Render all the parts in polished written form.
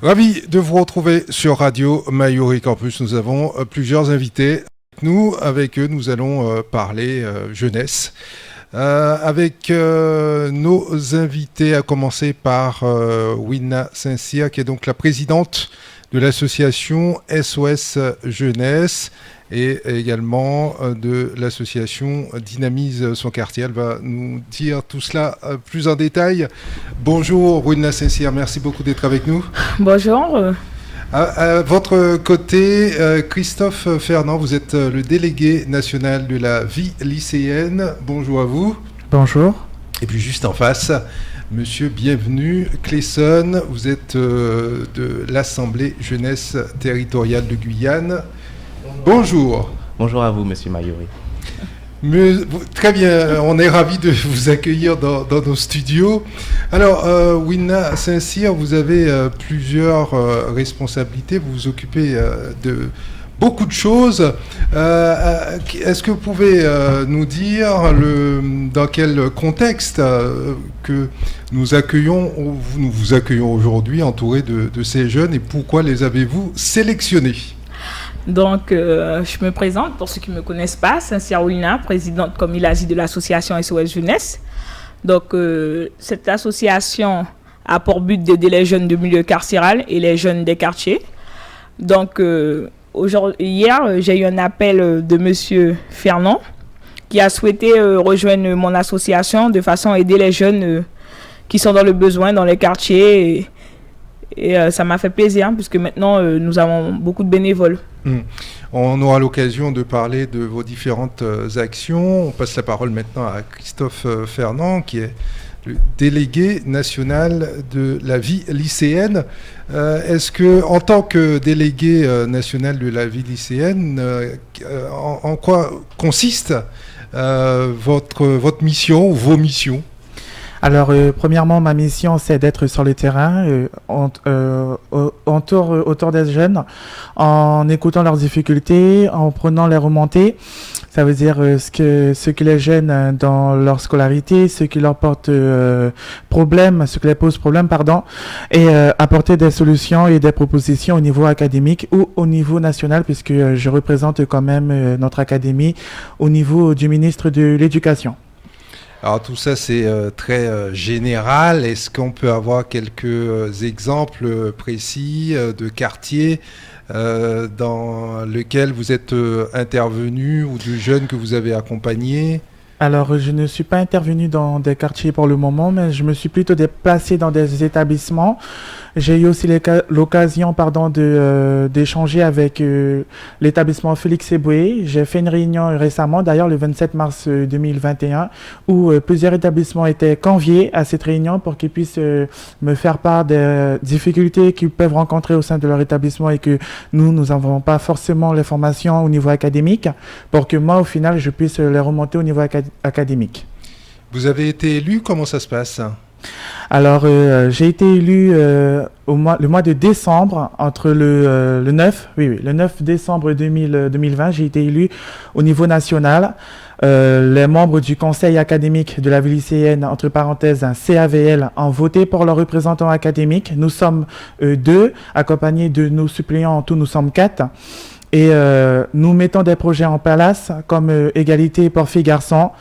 Ravi de vous retrouver sur Radio Mayuri Campus. Nous avons plusieurs invités. Avec eux, nous allons parler jeunesse. Avec nos invités, à commencer par Winna Saint-Cyr, qui est donc la présidente de l'association SOS Jeunesse et également de l'association Dynamise son quartier. Elle va nous dire tout cela plus en détail. Bonjour Winna Saint-Cyr, merci beaucoup d'être avec nous. Bonjour. À votre côté, Christophe Fernand, vous êtes le délégué national de la vie lycéenne. Bonjour à vous. Bonjour. Et puis juste en face, Monsieur Bienvenu Clesson, vous êtes de l'Assemblée jeunesse territoriale de Guyane. Bonjour. Bonjour à vous, Monsieur Mayuri. Très bien, on est ravis de vous accueillir dans nos studios. Alors, Winna Saint-Cyr, vous avez plusieurs responsabilités, vous vous occupez de beaucoup de choses. Est-ce que vous pouvez nous dire dans quel contexte que nous vous accueillons aujourd'hui entourés de ces jeunes et pourquoi les avez-vous sélectionnés ? Donc, je me présente, pour ceux qui ne me connaissent pas, Saint-Cyr Winna, présidente, comme il a dit, de l'association SOS Jeunesse. Donc, cette association a pour but d'aider les jeunes de milieu carcéral et les jeunes des quartiers. Donc, hier, j'ai eu un appel de Monsieur Fernand qui a souhaité rejoindre mon association de façon à aider les jeunes qui sont dans le besoin dans les quartiers. Et ça m'a fait plaisir puisque maintenant, nous avons beaucoup de bénévoles. On aura l'occasion de parler de vos différentes actions. On passe la parole maintenant à Christophe Fernand, qui est le délégué national de la vie lycéenne. Est-ce que, en tant que délégué national de la vie lycéenne, en quoi consiste votre mission ou vos missions ? Alors, premièrement, ma mission, c'est d'être sur le terrain, autour des jeunes, en écoutant leurs difficultés, en prenant les remontées. Ça veut dire ce que les jeunes dans leur scolarité, ce qui leur porte problème, ce qui les pose problème, et apporter des solutions et des propositions au niveau académique ou au niveau national, puisque je représente quand même notre académie au niveau du ministre de l'Éducation. Alors tout ça c'est très général. Est-ce qu'on peut avoir quelques exemples précis de quartiers dans lesquels vous êtes intervenu ou de jeunes que vous avez accompagnés ? Alors, je ne suis pas intervenu dans des quartiers pour le moment, mais je me suis plutôt déplacé dans des établissements. J'ai eu aussi l'occasion d'échanger avec l'établissement Félix Eboué. J'ai fait une réunion récemment, d'ailleurs le 27 mars 2021, où plusieurs établissements étaient conviés à cette réunion pour qu'ils puissent me faire part des difficultés qu'ils peuvent rencontrer au sein de leur établissement et que nous n'avons pas forcément les formations au niveau académique, pour que moi, au final, je puisse les remonter au niveau académique. Vous avez été élu, comment ça se passe ? Alors, j'ai été élu le mois de décembre, entre le 9 décembre 2020, j'ai été élu au niveau national. Les membres du conseil académique de la vie lycéenne, entre parenthèses, CAVL, ont voté pour leurs représentants académiques. Nous sommes 2, accompagnés de nos suppléants, en tout nous sommes 4. Et nous mettons des projets en place, comme égalité pour filles-garçons,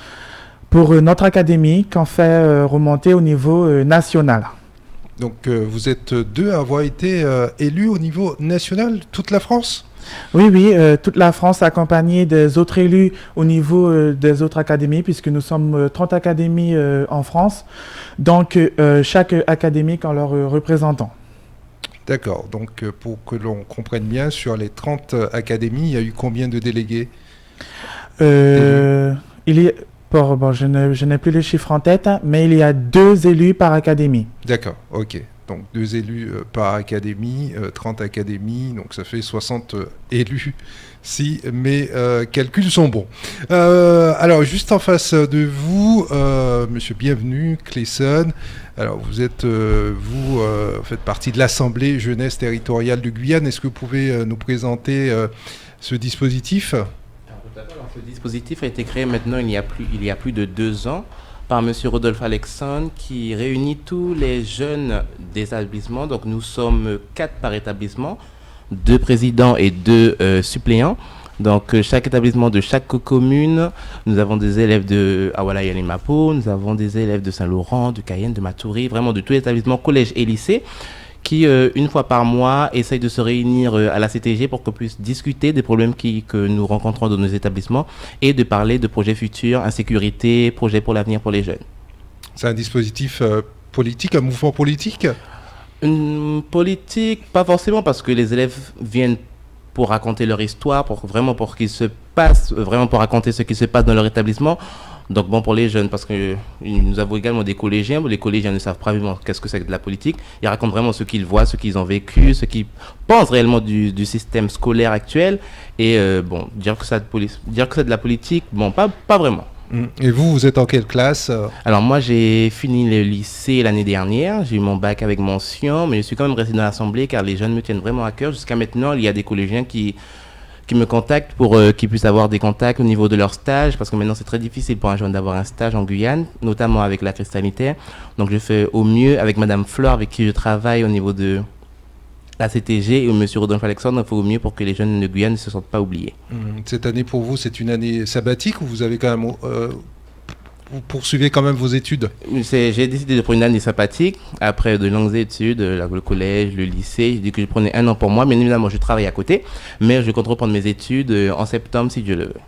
pour notre académie qu'on fait remonter au niveau national. Donc vous êtes 2 à avoir été élus au niveau national, toute la France ? Oui, toute la France accompagnée des autres élus au niveau des autres académies, puisque nous sommes 30 académies en France. Donc chaque académie a leur représentant. D'accord, donc pour que l'on comprenne bien, sur les 30 académies, il y a eu combien de délégués ? Je n'ai plus les chiffres en tête, mais il y a 2 élus par académie. D'accord, ok. Donc 2 élus par académie, 30 académies, donc ça fait 60 élus, si mes calculs sont bons. Alors, juste en face de vous, Monsieur Bienvenu Clesson, alors vous êtes, faites partie de l'Assemblée jeunesse territoriale de Guyane. Est-ce que vous pouvez nous présenter ce dispositif ? Alors, ce dispositif a été créé maintenant il y a plus de 2 ans par M. Rodolphe Alexandre qui réunit tous les jeunes des établissements. Donc nous sommes 4 par établissement, 2 présidents et 2 suppléants. Donc chaque établissement de chaque commune, nous avons des élèves de Awala et Mapo, nous avons des élèves de Saint-Laurent, de Cayenne, de Matoury, vraiment de tous les établissements, collèges et lycées, qui une fois par mois essayent de se réunir à la CTG pour qu'on puisse discuter des problèmes que nous rencontrons dans nos établissements et de parler de projets futurs, insécurité, projets pour l'avenir pour les jeunes. C'est un dispositif politique, un mouvement politique ? Politique, pas forcément, parce que les élèves viennent pour raconter leur histoire, pour qu'il se passe, vraiment pour raconter ce qui se passe dans leur établissement. Donc bon, pour les jeunes, parce que nous avons également des collégiens. Les collégiens ne savent pas vraiment qu'est-ce que c'est que de la politique. Ils racontent vraiment ce qu'ils voient, ce qu'ils ont vécu, ce qu'ils pensent réellement du système scolaire actuel. Et dire que c'est de la politique, bon, pas vraiment. Et vous êtes en quelle classe ? Alors moi, j'ai fini le lycée l'année dernière. J'ai eu mon bac avec mention, mais je suis quand même resté dans l'assemblée car les jeunes me tiennent vraiment à cœur. Jusqu'à maintenant, il y a des collégiens qui me contactent pour qu'ils puissent avoir des contacts au niveau de leur stage, parce que maintenant c'est très difficile pour un jeune d'avoir un stage en Guyane, notamment avec la crise sanitaire. Donc je fais au mieux avec Madame Fleur, avec qui je travaille au niveau de la CTG, et Monsieur Rodolphe Alexandre. Il faut au mieux pour que les jeunes de Guyane ne se sentent pas oubliés. Cette année pour vous, c'est une année sabbatique ou vous avez quand même vous poursuivez quand même vos études ? J'ai décidé de prendre une année sabbatique après de longues études, le collège, le lycée. J'ai dit que je prenais 1 an pour moi, mais évidemment je travaille à côté, mais je compte reprendre mes études en septembre si Dieu le veut.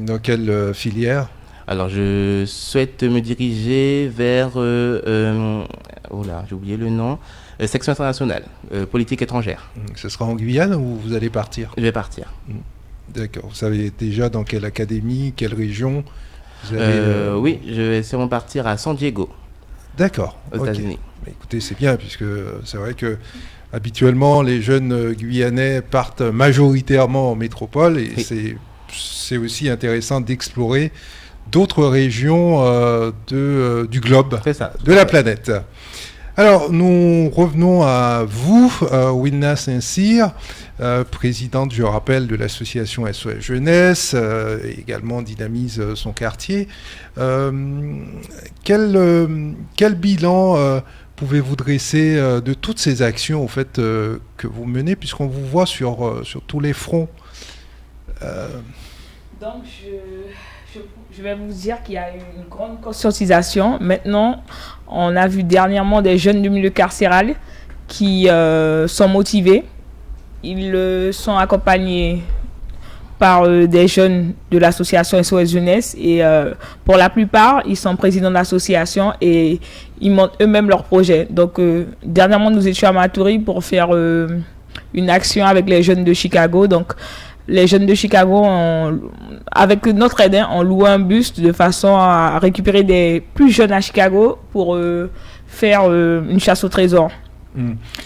Dans quelle filière ? Alors je souhaite me diriger vers j'ai oublié le nom. Section internationale, politique étrangère. Ce sera en Guyane ou vous allez partir ? Je vais partir. D'accord. Vous savez déjà dans quelle académie, quelle région vous allez, Oui, je vais sûrement partir à San Diego. D'accord. Aux États-Unis. Mais écoutez, c'est bien, puisque c'est vrai que habituellement, les jeunes Guyanais partent majoritairement en métropole, et c'est aussi intéressant d'explorer d'autres régions du globe, de la planète. Alors, nous revenons à vous, Wilna Saint-Cyr, présidente, je rappelle, de l'association SOS Jeunesse, également dynamise son quartier. Quel bilan pouvez-vous dresser de toutes ces actions, au fait, que vous menez, puisqu'on vous voit sur tous les fronts Donc, je vais vous dire qu'il y a une grande conscientisation. Maintenant, on a vu dernièrement des jeunes du milieu carcéral qui sont motivés. Ils sont accompagnés par des jeunes de l'association SOS Jeunesse. Et pour la plupart, ils sont présidents d'association et ils montent eux-mêmes leurs projets. Donc, dernièrement, nous étions à Matoury pour faire une action avec les jeunes de Chicago. Donc, les jeunes de Chicago, avec notre aide, ont loué un bus de façon à récupérer des plus jeunes à Chicago pour faire une chasse au trésor.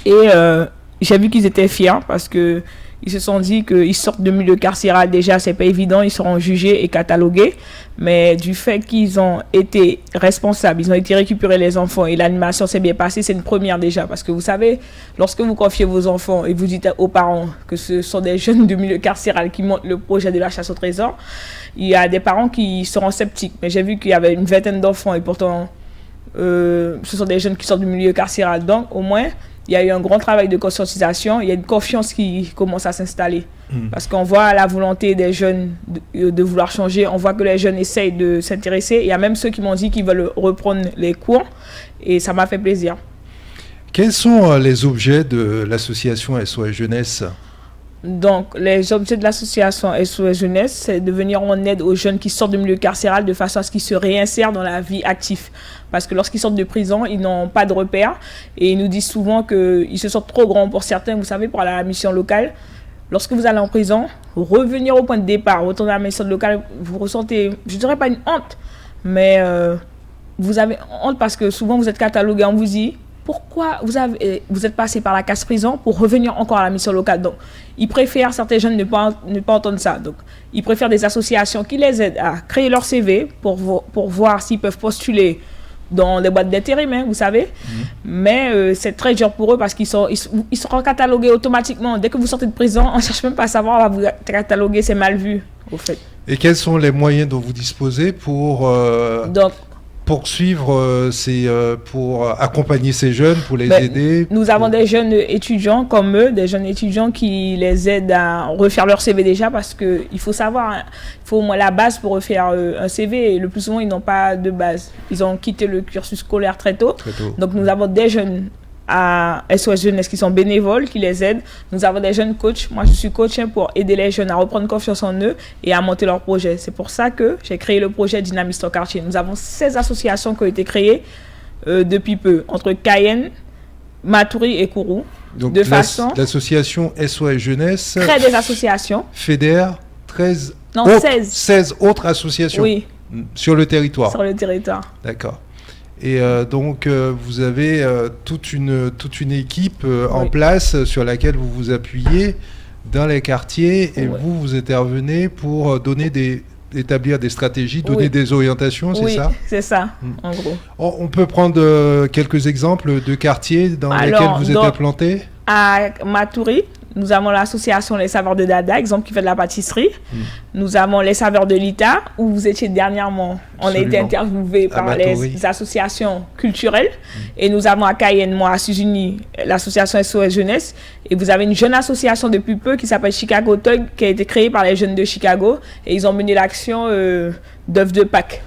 Et j'ai vu qu'ils étaient fiers parce que ils se sont dit qu'ils sortent de milieu carcéral. Déjà, c'est pas évident, ils seront jugés et catalogués. Mais du fait qu'ils ont été responsables, ils ont été récupérer les enfants et l'animation s'est bien passée, c'est une première déjà. Parce que vous savez, lorsque vous confiez vos enfants et vous dites aux parents que ce sont des jeunes de milieu carcéral qui montent le projet de la chasse au trésor, il y a des parents qui seront sceptiques. Mais j'ai vu qu'il y avait une vingtaine d'enfants et pourtant, ce sont des jeunes qui sortent du milieu carcéral. Donc, au moins, il y a eu un grand travail de conscientisation, il y a une confiance qui commence à s'installer. Parce qu'on voit la volonté des jeunes de vouloir changer, on voit que les jeunes essayent de s'intéresser. Il y a même ceux qui m'ont dit qu'ils veulent reprendre les cours et ça m'a fait plaisir. Quels sont les objets de l'association SOS Jeunesse ? Donc, les objets de l'association SOS Jeunesse, c'est de venir en aide aux jeunes qui sortent du milieu carcéral de façon à ce qu'ils se réinsèrent dans la vie active. Parce que lorsqu'ils sortent de prison, ils n'ont pas de repères. Et ils nous disent souvent qu'ils se sentent trop grands pour certains, vous savez, pour aller à la mission locale. Lorsque vous allez en prison, revenir au point de départ, retourner à la mission locale, vous ressentez, je ne dirais pas une honte, mais vous avez honte parce que souvent vous êtes catalogué, on vous dit pourquoi vous êtes passé par la case-prison pour revenir encore à la mission locale. Donc, ils préfèrent, certains jeunes, ne pas entendre ça. Donc, ils préfèrent des associations qui les aident à créer leur CV pour voir s'ils peuvent postuler dans les boîtes d'intérim, vous savez. Mais c'est très dur pour eux parce qu'ils seront catalogués automatiquement. Dès que vous sortez de prison, on ne cherche même pas à savoir, on va vous cataloguer, c'est mal vu, au fait. Et quels sont les moyens dont vous disposez pour... Donc, poursuivre, pour accompagner ces jeunes, pour les aider? Nous avons des jeunes étudiants comme eux, des jeunes étudiants qui les aident à refaire leur CV déjà, parce qu'il faut savoir, il faut au moins la base pour refaire un CV, et le plus souvent ils n'ont pas de base. Ils ont quitté le cursus scolaire très tôt. Donc nous avons des jeunes à SOS Jeunesse qui sont bénévoles, qui les aident. Nous avons des jeunes coachs. Moi, je suis coach pour aider les jeunes à reprendre confiance en eux et à monter leur projet. C'est pour ça que j'ai créé le projet Dynamisme ton quartier. Nous avons 16 associations qui ont été créées depuis peu, entre Cayenne, Matoury et Kourou. Donc, l'association SOS Jeunesse crée des associations. Fédère 16 autres associations, oui, sur le territoire. Sur le territoire. D'accord. Et donc, vous avez toute une équipe en place sur laquelle vous vous appuyez dans les quartiers, et vous intervenez pour établir des stratégies, donner des orientations, c'est ça? Oui, c'est ça, en gros. On peut prendre quelques exemples de quartiers dans lesquels vous êtes implantés? À Matoury, nous avons l'association Les Saveurs de Dada, exemple qui fait de la pâtisserie. Nous avons les Saveurs de Lita, où vous étiez dernièrement. On a été interviewé par les associations culturelles. Et nous avons à Cayenne, moi, à Suzuni, l'association SOS Jeunesse. Et vous avez une jeune association depuis peu qui s'appelle Chicago Tug, qui a été créée par les jeunes de Chicago. Et ils ont mené l'action d'œufs de Pâques.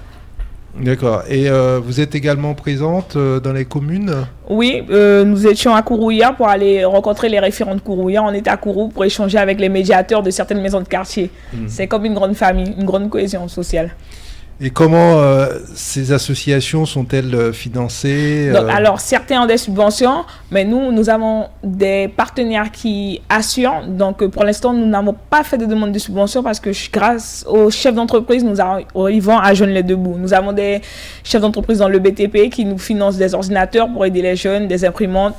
D'accord. Et vous êtes également présente dans les communes? Oui, nous étions à Kourouia pour aller rencontrer les référents de Kourouia. On était à Kourou pour échanger avec les médiateurs de certaines maisons de quartier. C'est comme une grande famille, une grande cohésion sociale. Et comment ces associations sont-elles financées? Donc, alors, certains ont des subventions, mais nous avons des partenaires qui assurent. Donc, pour l'instant, nous n'avons pas fait de demande de subvention parce que grâce aux chefs d'entreprise, nous arrivons à joindre les deux bouts. Nous avons des chefs d'entreprise dans le BTP qui nous financent des ordinateurs pour aider les jeunes, des imprimantes.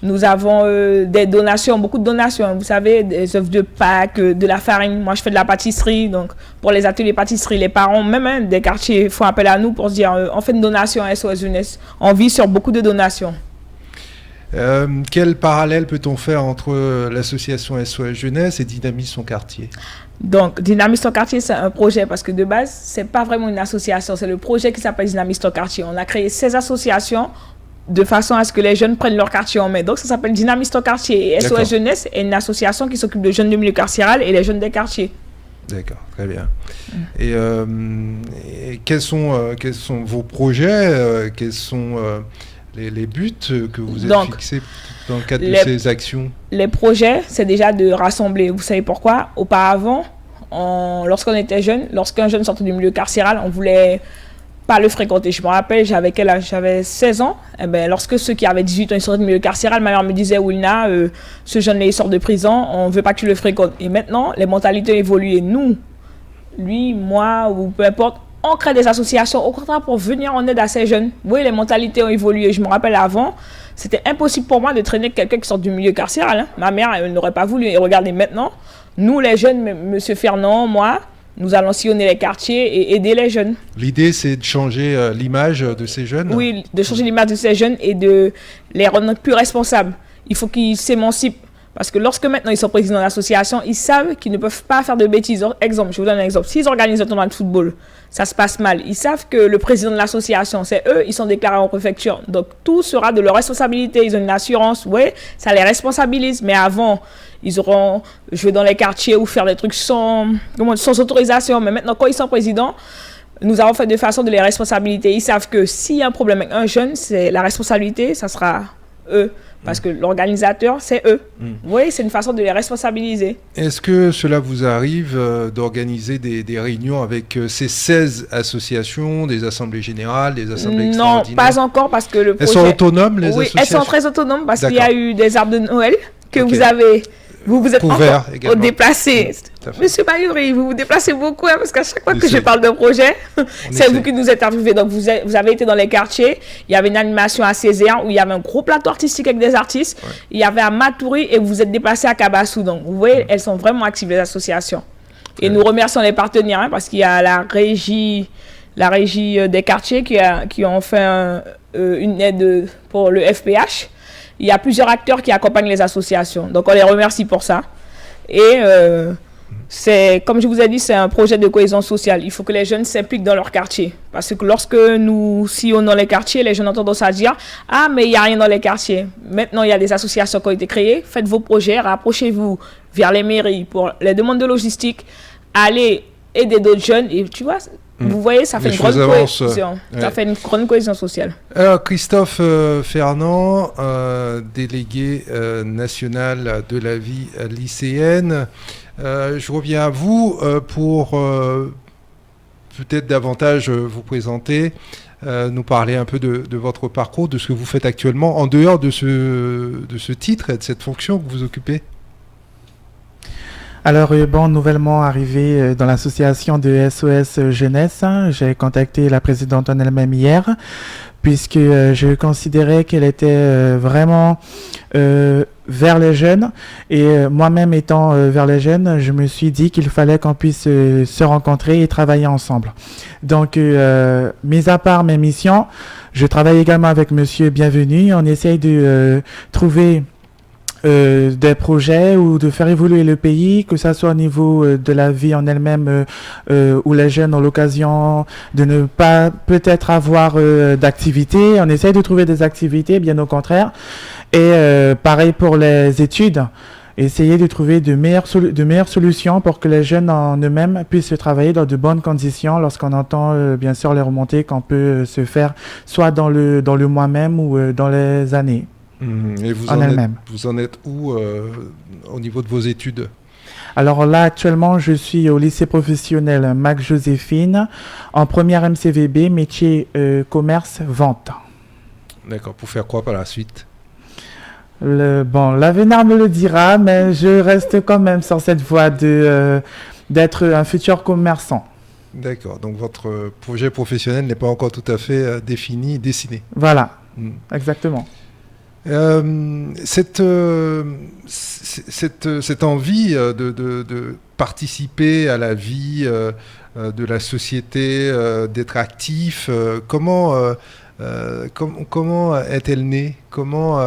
Nous avons des donations, beaucoup de donations. Vous savez, des œufs de Pâques, de la farine. Moi, je fais de la pâtisserie. Donc, pour les ateliers pâtisserie, les parents, même des quartiers, font appel à nous pour se dire on fait une donation à SOS Jeunesse. On vit sur beaucoup de donations. Quel parallèle peut-on faire entre l'association SOS Jeunesse et Dynamisme ton quartier? Donc, Dynamisme ton quartier, c'est un projet parce que de base, c'est pas vraiment une association. C'est le projet qui s'appelle Dynamisme ton quartier. On a créé 16 associations de façon à ce que les jeunes prennent leur quartier en main. Donc, ça s'appelle Dynamisme ton quartier. Et SOS Jeunesse est une association qui s'occupe de jeunes du milieu carcéral et les jeunes des quartiers. D'accord, très bien. Et quels sont vos projets? Quels sont les buts que vous êtes fixés dans le cadre de ces actions? Les projets, c'est déjà de rassembler. Vous savez pourquoi? Auparavant, lorsqu'on était jeune, lorsqu'un jeune sortait du milieu carcéral, on voulait pas le fréquenter. Je me rappelle, j'avais quel âge? J'avais 16 ans. Et ben, lorsque ceux qui avaient 18 ans ils sortaient du milieu carcéral, ma mère me disait, Wilna, ce jeune-là, il sort de prison, on veut pas que tu le fréquentes. Et maintenant, les mentalités ont évolué. Nous, lui, moi, ou peu importe, on crée des associations, au contraire, pour venir en aide à ces jeunes. Oui, les mentalités ont évolué. Je me rappelle avant, c'était impossible pour moi de traîner quelqu'un qui sort du milieu carcéral. Hein. Ma mère, elle n'aurait pas voulu. Et regardez maintenant, nous, les jeunes, monsieur Fernand, moi, nous allons sillonner les quartiers et aider les jeunes. L'idée, c'est de changer l'image de ces jeunes? Oui, de changer l'image de ces jeunes et de les rendre plus responsables. Il faut qu'ils s'émancipent. Parce que lorsque maintenant ils sont présidents de l'association, ils savent qu'ils ne peuvent pas faire de bêtises. Exemple, je vous donne un exemple. S'ils organisent un tournoi de football, ça se passe mal. Ils savent que le président de l'association, c'est eux, ils sont déclarés en préfecture. Donc tout sera de leur responsabilité. Ils ont une assurance, oui, ça les responsabilise. Mais avant, ils auront joué dans les quartiers ou faire des trucs sans autorisation. Mais maintenant, quand ils sont présidents, nous avons fait de façon de les responsabiliser. Ils savent que s'il y a un problème avec un jeune, c'est la responsabilité, ça sera eux. Parce que l'organisateur, c'est eux. Oui, c'est une façon de les responsabiliser. Est-ce que cela vous arrive d'organiser des réunions avec ces 16 associations, des assemblées générales, des assemblées extraordinaires? Non, pas encore parce que le projet... Elles sont autonomes, les associations? Oui, elles sont très autonomes parce qu'il y a eu des arbres de Noël que vous avez... Vous êtes couvert encore déplacé. Monsieur Mayuri, vous vous déplacez beaucoup hein, parce qu'à chaque fois que je parle de projet, c'est vous qui nous interviewez. Donc vous avez été dans les quartiers. Il y avait une animation à Césaire où il y avait un gros plateau artistique avec des artistes. Ouais. Il y avait à Matoury et vous vous êtes déplacé à Kabassou. Donc vous voyez, elles sont vraiment actives les associations. Et nous remercions les partenaires hein, parce qu'il y a la régie des quartiers qui ont fait une aide pour le FPH. Il y a plusieurs acteurs qui accompagnent les associations. Donc, on les remercie pour ça. Et C'est, comme je vous ai dit, c'est un projet de cohésion sociale. Il faut que les jeunes s'impliquent dans leur quartier. Parce que lorsque nous sillonnons dans les quartiers, les jeunes ont tendance à dire « Ah, mais il n'y a rien dans les quartiers. » Maintenant, il y a des associations qui ont été créées. Faites vos projets, rapprochez-vous vers les mairies pour les demandes de logistique. Allez aider d'autres jeunes. Et tu vois, vous voyez, ça fait une grande cohésion. Ça fait une grande cohésion sociale. Alors, Christophe Fernand, délégué national de la vie lycéenne. Je reviens à vous pour peut-être davantage vous présenter, nous parler un peu de votre parcours, de ce que vous faites actuellement, en dehors de ce titre et de cette fonction que vous occupez. Alors, nouvellement arrivé dans l'association de SOS Jeunesse, j'ai contacté la présidente en elle-même hier, puisque je considérais qu'elle était vraiment vers les jeunes. Et moi-même étant vers les jeunes, je me suis dit qu'il fallait qu'on puisse se rencontrer et travailler ensemble. Donc, mis à part mes missions, je travaille également avec Monsieur Bienvenu. On essaye de trouver des projets ou de faire évoluer le pays, que ça soit au niveau de la vie en elle-même, où les jeunes ont l'occasion de ne pas peut-être avoir d'activités. On essaye de trouver des activités, bien au contraire. Et pareil pour les études, essayer de trouver de meilleures solutions pour que les jeunes en eux-mêmes puissent travailler dans de bonnes conditions lorsqu'on entend bien sûr les remontées qu'on peut se faire soit dans le mois même ou dans les années. Et vous en êtes où au niveau de vos études? Alors là, actuellement, je suis au lycée professionnel Mac Joséphine, en première MCVB, métier commerce, vente. D'accord, pour faire quoi par la suite? L'avenir me le dira, mais je reste quand même sur cette voie d'être un futur commerçant. D'accord, donc votre projet professionnel n'est pas encore tout à fait défini, dessiné. Voilà, exactement. Cette envie de participer à la vie de la société, d'être actif, comment est-elle née? Comment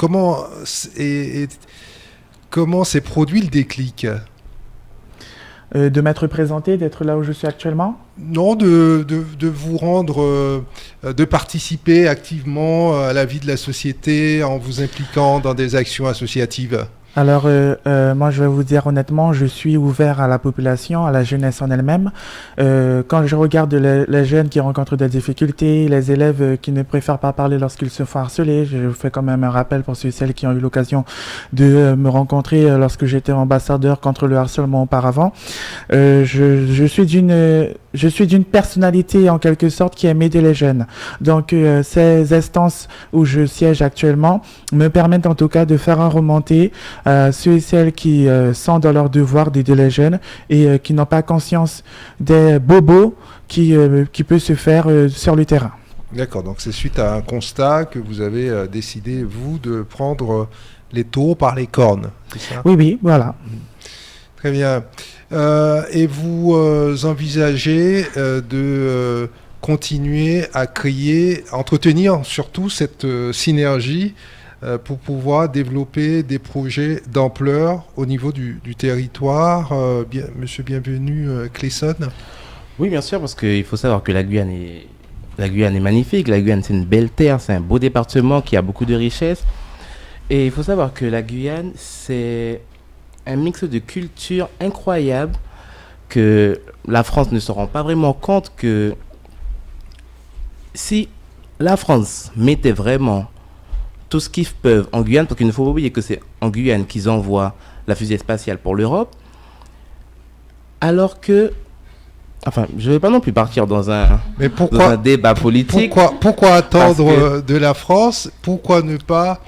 comment s'est produit le déclic? De m'être présenté, d'être là où je suis actuellement? Non, de vous rendre, de participer activement à la vie de la société en vous impliquant dans des actions associatives. Alors, moi, je vais vous dire honnêtement, je suis ouvert à la population, à la jeunesse en elle-même. Quand je regarde les jeunes qui rencontrent des difficultés, les élèves qui ne préfèrent pas parler lorsqu'ils se font harceler, je fais quand même un rappel pour ceux et celles qui ont eu l'occasion de me rencontrer lorsque j'étais ambassadeur contre le harcèlement auparavant. Je suis d'une personnalité en quelque sorte qui aime aider les jeunes. Donc, ces instances où je siège actuellement me permettent en tout cas de faire un remonté ceux et celles qui sont dans leur devoir d'aider les jeunes et qui n'ont pas conscience des bobos qui peut se faire sur le terrain. D'accord, donc c'est suite à un constat que vous avez décidé, vous, de prendre les taureaux par les cornes, c'est ça? Oui, voilà. Très bien. Et vous envisagez de continuer à créer, entretenir surtout cette synergie pour pouvoir développer des projets d'ampleur au niveau du territoire. Monsieur Bienvenu, Clayson? Oui, bien sûr, parce qu'il faut savoir que la Guyane est magnifique. La Guyane, c'est une belle terre, c'est un beau département qui a beaucoup de richesses. Et il faut savoir que la Guyane, c'est un mix de cultures incroyable que la France ne se rend pas vraiment compte que si la France mettait vraiment tout ce qu'ils peuvent en Guyane, parce qu'il ne faut pas oublier que c'est en Guyane qu'ils envoient la fusée spatiale pour l'Europe, alors que, enfin, je ne vais pas non plus partir dans un débat politique. Pourquoi attendre de la France? Pourquoi ne pas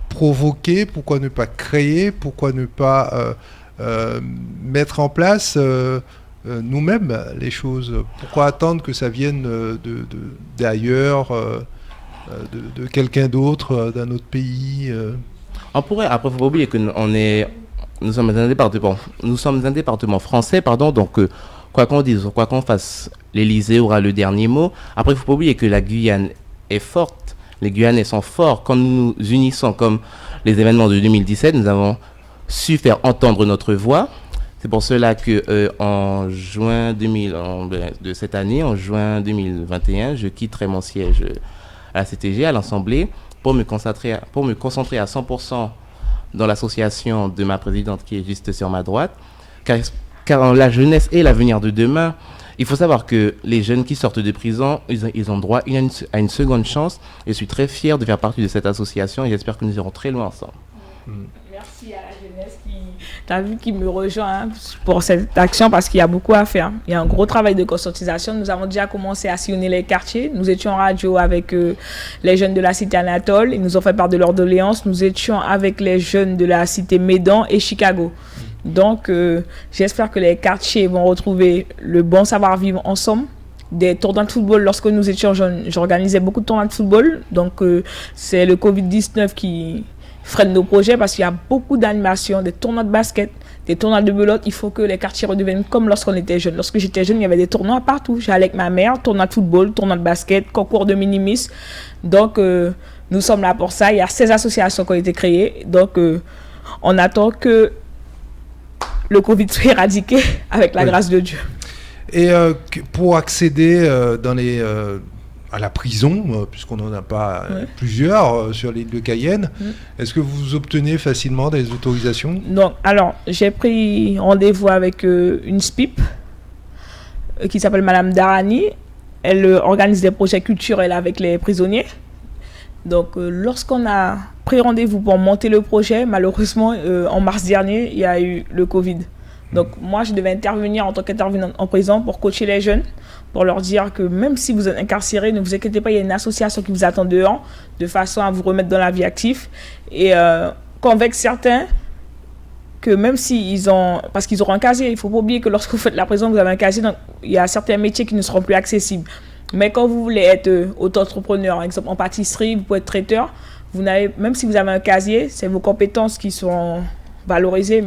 provoquer? Pourquoi ne pas créer? Pourquoi ne pas mettre en place nous-mêmes les choses? Pourquoi attendre que ça vienne d'ailleurs, de quelqu'un d'autre, d'un autre pays? On pourrait, après, il ne faut pas oublier que nous sommes un département français, donc quoi qu'on dise, quoi qu'on fasse, l'Élysée aura le dernier mot. Après, il ne faut pas oublier que la Guyane est forte, les Guyanais sont forts. Quand nous nous unissons, comme les événements de 2017, nous avons su faire entendre notre voix. C'est pour cela que en juin de cette année, en juin 2021, je quitterai mon siège à la CTG, à l'Assemblée, pour me concentrer à 100% dans l'association de ma présidente qui est juste sur ma droite. Car la jeunesse est l'avenir de demain. Il faut savoir que les jeunes qui sortent de prison, ils ont droit à une seconde chance. Je suis très fier de faire partie de cette association et j'espère que nous irons très loin ensemble. Merci à la jeunesse qui me rejoint pour cette action parce qu'il y a beaucoup à faire. Il y a un gros travail de conscientisation. Nous avons déjà commencé à sillonner les quartiers. Nous étions en radio avec les jeunes de la cité Anatole. Ils nous ont fait part de leurs doléances. Nous étions avec les jeunes de la cité Médan et Chicago. Donc, j'espère que les quartiers vont retrouver le bon savoir-vivre ensemble. Des tournois de football, lorsque nous étions jeunes, j'organisais beaucoup de tournois de football. Donc, c'est le Covid-19 qui freine nos projets parce qu'il y a beaucoup d'animations, des tournois de basket, des tournois de belote. Il faut que les quartiers redeviennent comme lorsqu'on était jeune. Lorsque j'étais jeune, il y avait des tournois partout. J'allais avec ma mère, tournoi de football, tournoi de basket, concours de minimis. Donc, nous sommes là pour ça. Il y a 16 associations qui ont été créées. Donc, on attend que le Covid soit éradiqué avec la grâce de Dieu. Et pour accéder à la prison, puisqu'on n'en a pas plusieurs sur l'île de Cayenne, est-ce que vous obtenez facilement des autorisations? Donc, alors, j'ai pris rendez-vous avec une SPIP qui s'appelle Madame Darani. Elle organise des projets culturels avec les prisonniers. Donc, lorsqu'on a pris rendez-vous pour monter le projet, malheureusement, en mars dernier, il y a eu le Covid. Donc, moi, je devais intervenir en tant qu'intervenante en prison pour coacher les jeunes, pour leur dire que même si vous êtes incarcérés, ne vous inquiétez pas, il y a une association qui vous attend dehors, de façon à vous remettre dans la vie active. Et convaincre certains que même s'ils ont... Parce qu'ils auront un casier, il ne faut pas oublier que lorsque vous faites la prison, vous avez un casier, donc il y a certains métiers qui ne seront plus accessibles. Mais quand vous voulez être auto-entrepreneur, par exemple en pâtisserie, vous pouvez être traiteur, même si vous avez un casier, c'est vos compétences qui sont valorisées.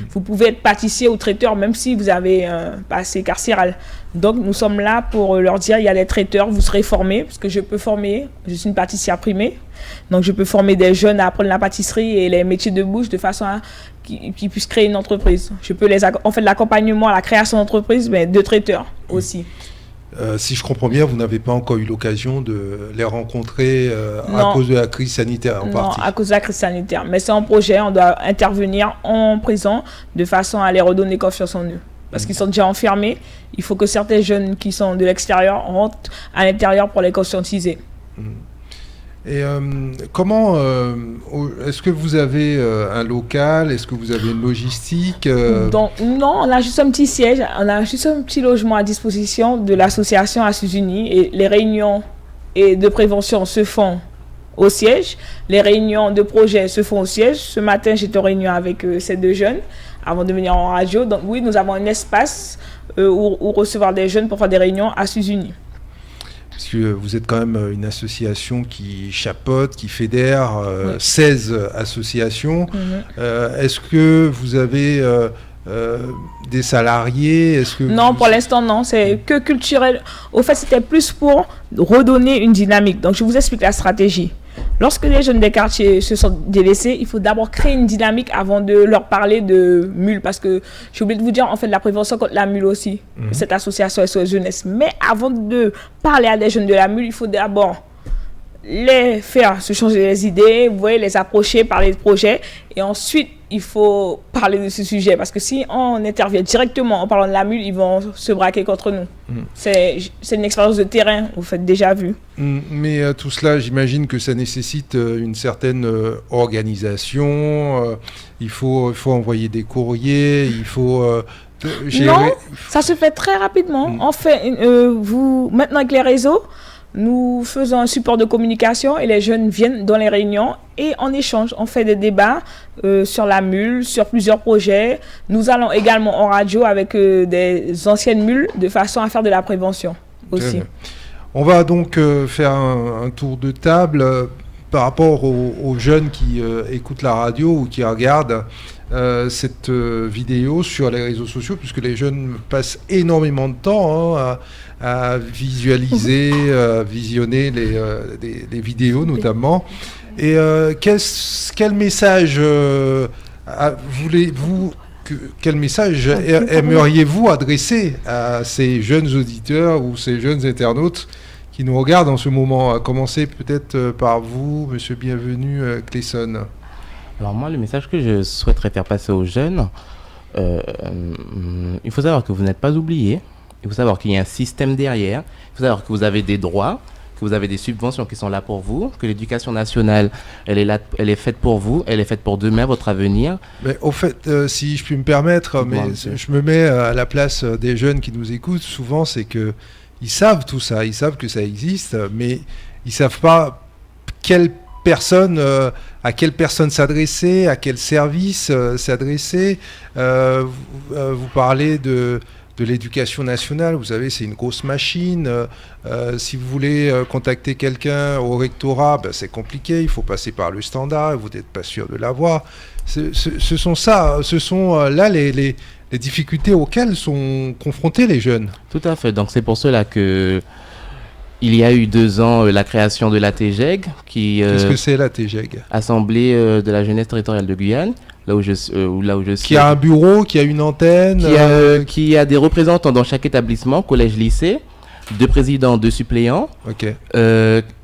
Vous pouvez être pâtissier ou traiteur même si vous avez un passé carcéral. Donc nous sommes là pour leur dire il y a des traiteurs, vous serez formés, parce que je peux former, je suis une pâtissière primée, donc je peux former des jeunes à apprendre la pâtisserie et les métiers de bouche de façon à qu'ils puissent créer une entreprise. On fait de l'accompagnement à la création d'entreprise, mais de traiteurs aussi. Si je comprends bien, vous n'avez pas encore eu l'occasion de les rencontrer à cause de la crise sanitaire en partie. Non, à cause de la crise sanitaire. Mais c'est un projet, on doit intervenir en prison de façon à les redonner confiance en eux. Parce qu'ils sont déjà enfermés. Il faut que certains jeunes qui sont de l'extérieur rentrent à l'intérieur pour les conscientiser. Et comment est-ce que vous avez un local? Est-ce que vous avez une logistique? Donc, non, on a juste un petit siège, on a juste un petit logement à disposition de l'association Assus-Unis et les réunions de prévention se font au siège. Les réunions de projet se font au siège. Ce matin, j'étais en réunion avec ces deux jeunes avant de venir en radio. Donc oui, nous avons un espace où recevoir des jeunes pour faire des réunions Assus-Unis. Parce que vous êtes quand même une association qui chapeaute, qui fédère 16 associations. Est-ce que vous avez des salariés? Non, pour l'instant, non. C'est que culturel. Au fait, c'était plus pour redonner une dynamique. Donc, je vous explique la stratégie. Lorsque les jeunes des quartiers se sont délaissés, il faut d'abord créer une dynamique avant de leur parler de mule. Parce que j'ai oublié de vous dire, on fait de la prévention contre la mule aussi, cette association SOS Jeunesse. Mais avant de parler à des jeunes de la mule, il faut d'abord les faire se changer les idées, vous voyez, les approcher, parler de projets. Et ensuite, il faut parler de ce sujet. Parce que si on intervient directement en parlant de la mule, ils vont se braquer contre nous. C'est une expérience de terrain, vous faites déjà vu. Mais tout cela, j'imagine que ça nécessite une certaine organisation. Il faut envoyer des courriers, il faut... gérer. Non, ça se fait très rapidement. On fait, maintenant avec les réseaux, nous faisons un support de communication et les jeunes viennent dans les réunions et en échange, on fait des débats sur la mule, sur plusieurs projets. Nous allons également en radio avec des anciennes mules de façon à faire de la prévention aussi. On va donc faire un tour de table par rapport aux jeunes qui écoutent la radio ou qui regardent cette vidéo sur les réseaux sociaux, puisque les jeunes passent énormément de temps à visualiser, visionner les vidéos notamment. Et quel message Quel message aimeriez-vous adresser à ces jeunes auditeurs ou ces jeunes internautes qui nous regardent en ce moment? À commencer peut-être par vous, Monsieur Bienvenu Clayson. Alors moi, le message que je souhaiterais faire passer aux jeunes, il faut savoir que vous n'êtes pas oubliés, il faut savoir qu'il y a un système derrière, il faut savoir que vous avez des droits, que vous avez des subventions qui sont là pour vous, que l'éducation nationale, elle est faite pour vous, elle est faite pour demain, votre avenir. Mais au fait, si je puis me permettre, je me mets à la place des jeunes qui nous écoutent, souvent c'est que ils savent tout ça, ils savent que ça existe, mais ils savent pas à quelle personne s'adresser, à quel service s'adresser. Vous parlez de l'éducation nationale, vous savez, c'est une grosse machine. Si vous voulez contacter quelqu'un au rectorat, c'est compliqué, il faut passer par le standard, vous n'êtes pas sûr de l'avoir. Ce sont là les difficultés auxquelles sont confrontés les jeunes. Tout à fait, donc c'est pour cela que il y a eu 2 ans la création de la TGEG. Qu'est-ce que c'est la TGEG? Assemblée de la jeunesse territoriale de Guyane, là où je suis. Qui a un bureau, qui a une antenne. Qui a des représentants dans chaque établissement, collège, lycée, 2 présidents, 2 suppléants. Okay.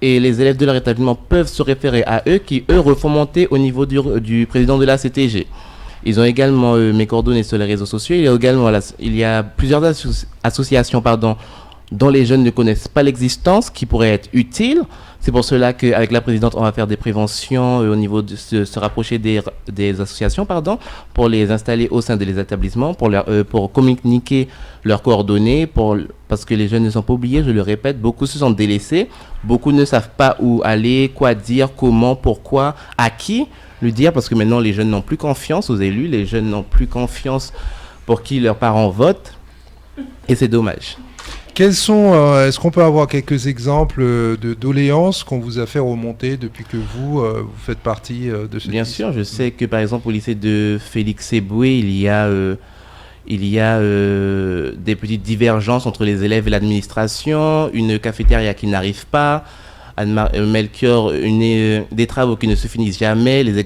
Et les élèves de leur établissement peuvent se référer à eux, qui eux refont monter au niveau du président de la CTG. Ils ont également mes coordonnées sur les réseaux sociaux. Il y a plusieurs associations, dont les jeunes ne connaissent pas l'existence, qui pourraient être utiles. C'est pour cela qu'avec la présidente, on va faire des préventions au niveau de se rapprocher des associations, pour les installer au sein des établissements, pour communiquer leurs coordonnées, parce que les jeunes ne sont pas oubliés, je le répète, beaucoup se sont délaissés, beaucoup ne savent pas où aller, quoi dire, comment, pourquoi, à qui le dire, parce que maintenant les jeunes n'ont plus confiance aux élus, les jeunes n'ont plus confiance pour qui leurs parents votent, et c'est dommage. Est-ce qu'on peut avoir quelques exemples de doléances qu'on vous a fait remonter depuis que vous faites partie de ce... Bien sûr, je sais que par exemple au lycée de Félix Eboué, il y a des petites divergences entre les élèves et l'administration, une cafétéria qui n'arrive pas, Melchior, des travaux qui ne se finissent jamais, les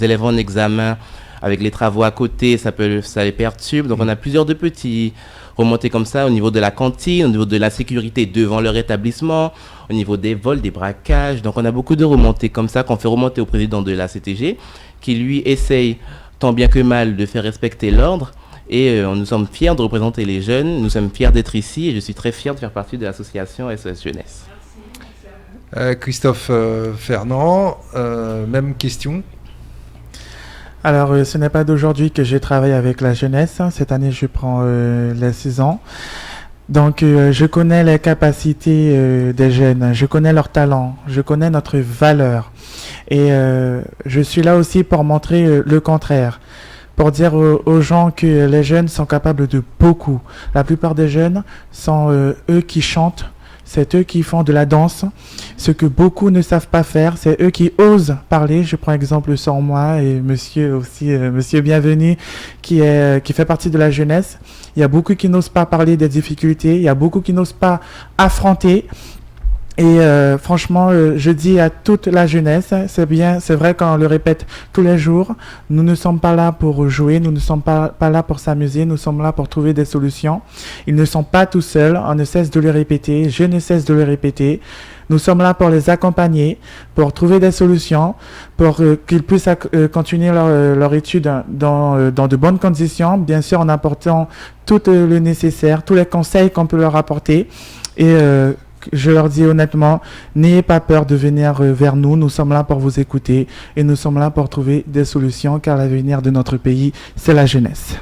élèves en examen avec les travaux à côté, ça les perturbe. Donc on a plusieurs de petits remonter comme ça au niveau de la cantine, au niveau de la sécurité devant leur établissement, au niveau des vols, des braquages. Donc on a beaucoup de remontées comme ça qu'on fait remonter au président de la CTG qui lui essaye tant bien que mal de faire respecter l'ordre et nous sommes fiers de représenter les jeunes, nous sommes fiers d'être ici et je suis très fier de faire partie de l'association SOS Jeunesse. Christophe Fernand, même question. Alors, ce n'est pas d'aujourd'hui que je travaille avec la jeunesse. Cette année, je prends les 6 ans. Donc, je connais les capacités des jeunes, je connais leurs talents, je connais notre valeur. Et je suis là aussi pour montrer le contraire, pour dire aux gens que les jeunes sont capables de beaucoup. La plupart des jeunes sont eux qui chantent. C'est eux qui font de la danse, ce que beaucoup ne savent pas faire. C'est eux qui osent parler. Je prends exemple sur moi et monsieur Bienvenu qui fait partie de la jeunesse. Il y a beaucoup qui n'osent pas parler des difficultés. Il y a beaucoup qui n'osent pas affronter. Et franchement, je dis à toute la jeunesse, c'est vrai qu'on le répète tous les jours, nous ne sommes pas là pour jouer, nous ne sommes pas là pour s'amuser, nous sommes là pour trouver des solutions. Ils ne sont pas tout seuls, on ne cesse de le répéter, je ne cesse de le répéter. Nous sommes là pour les accompagner, pour trouver des solutions, pour qu'ils puissent continuer leur étude dans de bonnes conditions, bien sûr en apportant tout le nécessaire, tous les conseils qu'on peut leur apporter. Et je leur dis honnêtement, n'ayez pas peur de venir vers nous. Nous sommes là pour vous écouter et nous sommes là pour trouver des solutions car l'avenir de notre pays, c'est la jeunesse.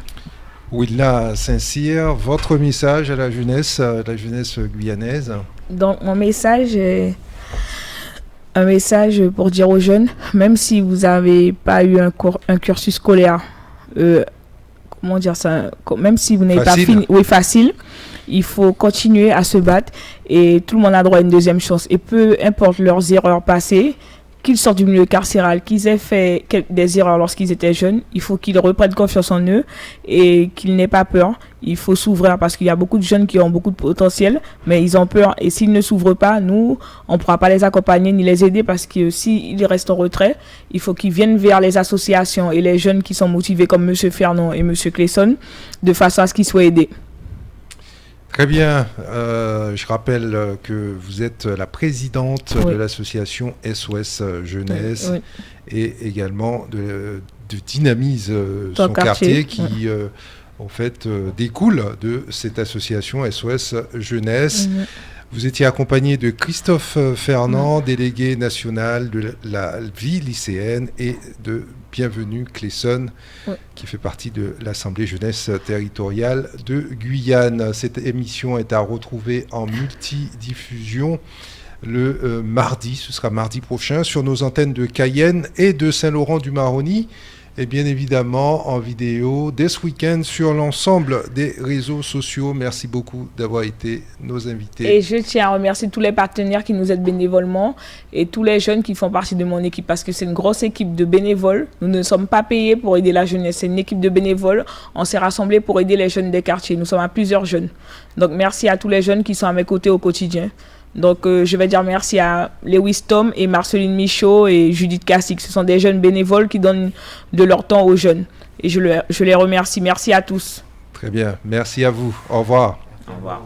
Willa Saint-Cyr, votre message à la jeunesse guyanaise? Donc, mon message est un message pour dire aux jeunes, même si vous n'avez pas eu un cursus scolaire, comment dire ça, même si vous n'avez pas fini, facile. Il faut continuer à se battre et tout le monde a droit à une deuxième chance. Et peu importe leurs erreurs passées, qu'ils sortent du milieu carcéral, qu'ils aient fait des erreurs lorsqu'ils étaient jeunes. Il faut qu'ils reprennent confiance en eux et qu'ils n'aient pas peur. Il faut s'ouvrir parce qu'il y a beaucoup de jeunes qui ont beaucoup de potentiel, mais ils ont peur. Et s'ils ne s'ouvrent pas, nous, on ne pourra pas les accompagner ni les aider parce que s'ils restent en retrait, il faut qu'ils viennent vers les associations et les jeunes qui sont motivés comme M. Fernand et M. Clesson de façon à ce qu'ils soient aidés. Très bien. Je rappelle que vous êtes la présidente de l'association SOS Jeunesse et également de Dynamise son quartier qui en fait découle de cette association SOS Jeunesse. Vous étiez accompagné de Christophe Fernand, délégué national de la vie lycéenne, et de Bienvenue Clesson, qui fait partie de l'Assemblée jeunesse territoriale de Guyane. Cette émission est à retrouver en multidiffusion le mardi, ce sera mardi prochain, sur nos antennes de Cayenne et de Saint-Laurent-du-Maroni, et bien évidemment en vidéo dès ce week-end sur l'ensemble des réseaux sociaux. Merci beaucoup d'avoir été nos invités. Et je tiens à remercier tous les partenaires qui nous aident bénévolement et tous les jeunes qui font partie de mon équipe parce que c'est une grosse équipe de bénévoles. Nous ne sommes pas payés pour aider la jeunesse, c'est une équipe de bénévoles. On s'est rassemblés pour aider les jeunes des quartiers. Nous sommes à plusieurs jeunes. Donc merci à tous les jeunes qui sont à mes côtés au quotidien. Donc je vais dire merci à Lewis Tom et Marceline Michaud et Judith Cassic. Ce sont des jeunes bénévoles qui donnent de leur temps aux jeunes. Et je les remercie. Merci à tous. Très bien. Merci à vous. Au revoir. Au revoir.